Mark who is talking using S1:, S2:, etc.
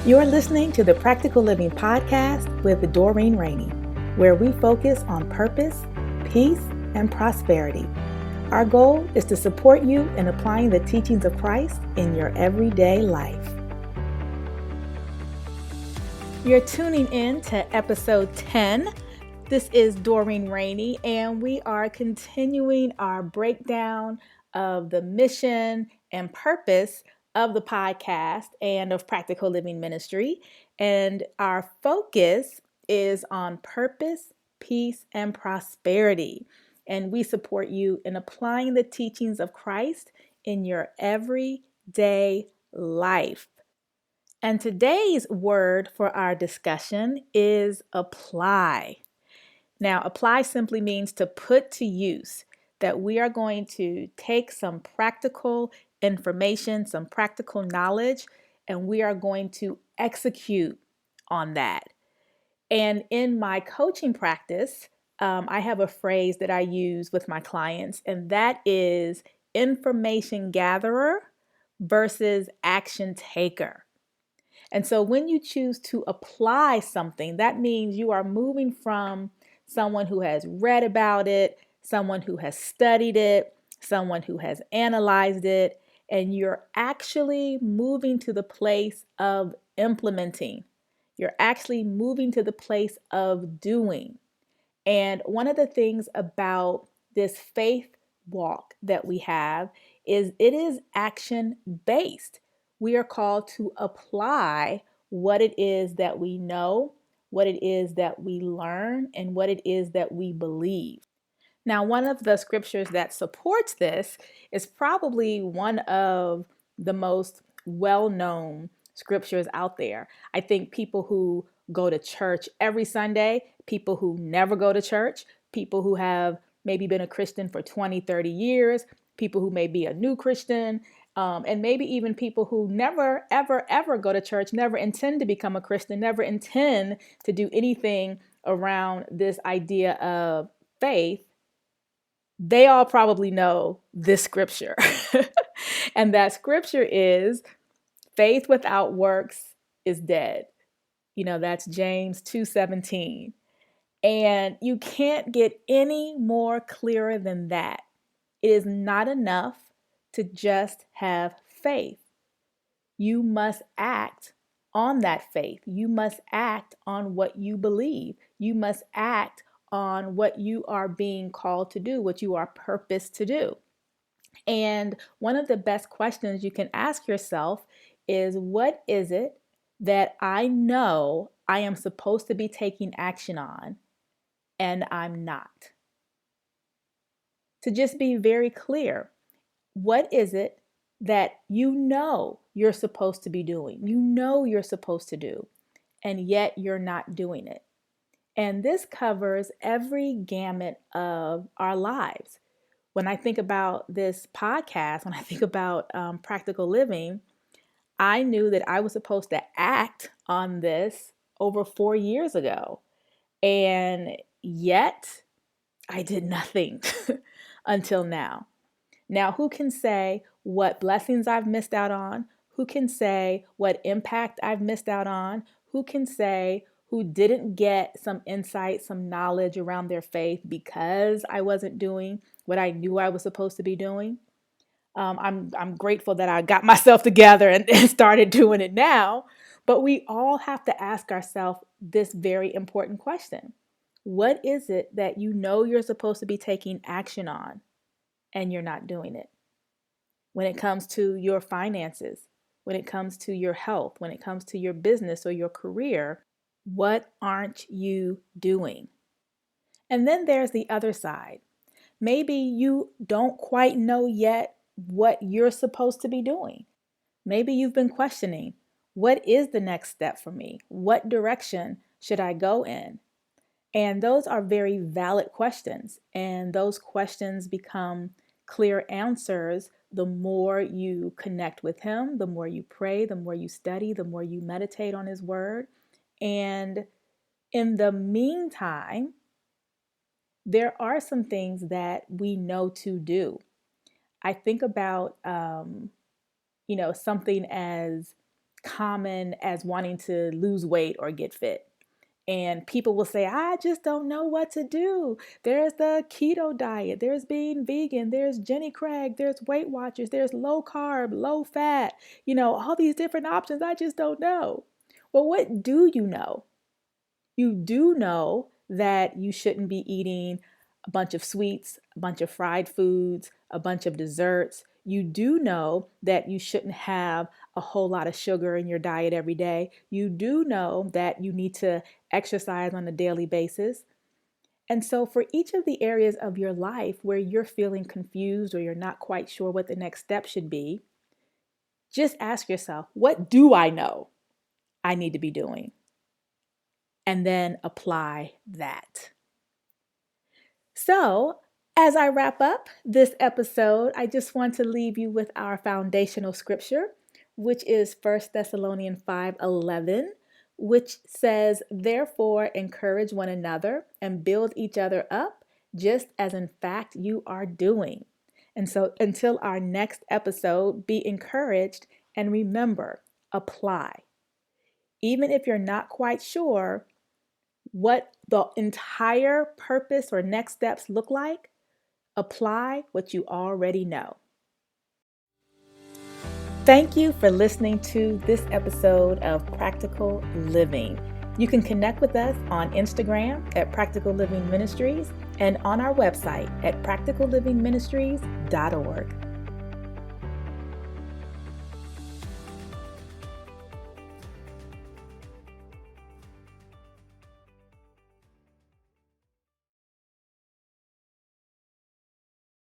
S1: You're listening to the Practical Living Podcast with Doreen Rainey, where we focus on purpose, peace, and prosperity. Our goal is to support you in applying the teachings of Christ in your everyday life. You're tuning in to episode 10. This is Doreen Rainey, and we are continuing our breakdown of the mission and purpose of the podcast and of Practical Living Ministry. And our focus is on purpose, peace, and prosperity. And we support you in applying the teachings of Christ in your everyday life. And today's word for our discussion is apply. Now, apply simply means to put to use, that we are going to take some practical information, some practical knowledge, and we are going to execute on that. And in my coaching practice, I have a phrase that I use with my clients, and that is information gatherer versus action taker. And so when you choose to apply something, that means you are moving from someone who has read about it, someone who has studied it, someone who has analyzed it, and you're actually moving to the place of implementing. You're actually moving to the place of doing. And one of the things about this faith walk that we have is it is action based. We are called to apply what it is that we know, what it is that we learn, and what it is that we believe. Now, one of the scriptures that supports this is probably one of the most well-known scriptures out there. I think people who go to church every Sunday, people who never go to church, people who have maybe been a Christian for 20, 30 years, people who may be a new Christian, and maybe even people who never, ever, ever go to church, never intend to become a Christian, never intend to do anything around this idea of faith. They all probably know this scripture. And that scripture is faith without works is dead. That's James 2:17. And you can't get any more clearer than that. It is not enough to just have faith. You must act on that faith. You must act on what you believe. You must act on what you are being called to do, what you are purposed to do. And one of the best questions you can ask yourself is, what is it that I know I am supposed to be taking action on and I'm not? To just be very clear, what is it that you know you're supposed to be doing? You know you're supposed to do, and yet you're not doing it. And this covers every gamut of our lives. When I think about this podcast, when I think about practical living, I knew that I was supposed to act on this over 4 years ago. And yet I did nothing until now. Now, who can say what blessings I've missed out on? Who can say what impact I've missed out on? Who can say who didn't get some insight, some knowledge around their faith because I wasn't doing what I knew I was supposed to be doing? I'm grateful that I got myself together and started doing it now. But we all have to ask ourselves this very important question. What is it that you know you're supposed to be taking action on and you're not doing it? When it comes to your finances, when it comes to your health, when it comes to your business or your career, what aren't you doing? And then there's the other side. Maybe you don't quite know yet what you're supposed to be doing. Maybe you've been questioning, what is the next step for me? What direction should I go in? And those are very valid questions. And those questions become clear answers the more you connect with Him, the more you pray, the more you study, the more you meditate on His Word. And in the meantime, there are some things that we know to do. I think about, something as common as wanting to lose weight or get fit. And people will say, I just don't know what to do. There's the keto diet, there's being vegan, there's Jenny Craig, there's Weight Watchers, there's low carb, low fat, all these different options. I just don't know. Well, what do you know? You do know that you shouldn't be eating a bunch of sweets, a bunch of fried foods, a bunch of desserts. You do know that you shouldn't have a whole lot of sugar in your diet every day. You do know that you need to exercise on a daily basis. And so for each of the areas of your life where you're feeling confused or you're not quite sure what the next step should be, just ask yourself, what do I know I need to be doing? And then apply that. So, as I wrap up this episode, I just want to leave you with our foundational scripture, which is 1 Thessalonians 5:11, which says, "Therefore, encourage one another and build each other up, just as in fact you are doing." And so, until our next episode, be encouraged and remember, apply. Even if you're not quite sure what the entire purpose or next steps look like, apply what you already know. Thank you for listening to this episode of Practical Living. You can connect with us on Instagram at Practical Living Ministries and on our website at practicallivingministries.org.